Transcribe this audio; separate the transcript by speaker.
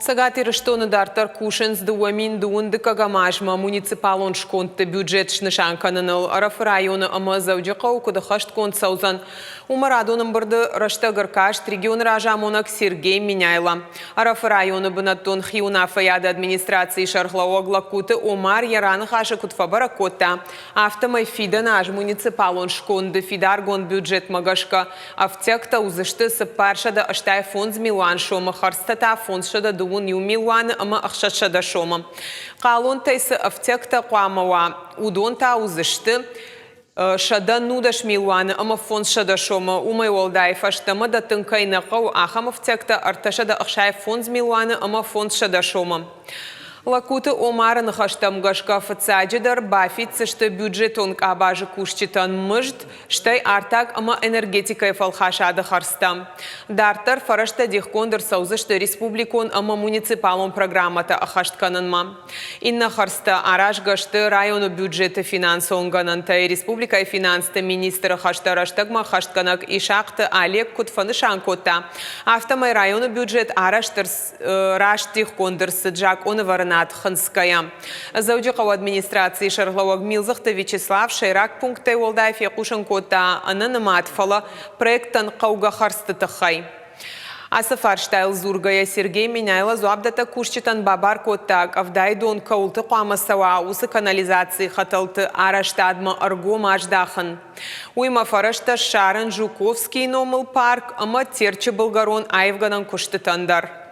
Speaker 1: Сагатир штоны дартар кушенс дуамин дуунды кагамажма муниципалон шконты бюджет шнышанканыныл араф районы ама заудиқау кудахашт кон саузан. Умарадоным барды раштагаркашт регион ражамонак Сергей Миняйла. Араф районы бынаттон хиуна фаяды администрации шархлауагла куты Омар Яраны хаша кутфабара кота. Автомай фиданаж муниципалон шконды фидаргон бюджет магашка. Автекта узышты сыпаршада аштай фонд Милан шома харстата фонд шада дуун юмилуан ама ахшашада шома. Қалон тайсы автекта қуамава удонта узышты шада нудаш милуан ама фонд шада шома умай олдай фаштама да тынкайна қау ахам автекта арташада ахшай фонд милуан ама фонд шада шома. Лакуты Омар нахаштам гашка фацаджидар бафит, что бюджетон кабажи кушчитан мыжд, штай артак ама энергетикой фалхашада харстам. Дартар фарашта дихкондер саузы, что республикон ама муниципалон программата ахашткананма. Инна харста араш гашты району бюджета финансовон гананта и республика и финанста министра хаштараштагма хаштканак и шахта Олег Кутфанышанкота. Автомай району бюджет араштар раштихкондер саджак он варна Ханская. Заудиқау администрации Шарлауаг Милзахта Вячеслав Шайрак пункты Уолдаев Якушенкота ананаматфала проектан Қауга Харстатахай. Асафарштайл Зургая Сергей Миняйла зуабдата кушчитан бабар коттак авдайдон каулты қуамасауа усы канализации хаталты араштадма арго маждахан. Уйма фарашта Шаран Жуковский номыл парк ама терче Болгарон айвганан куштытандар.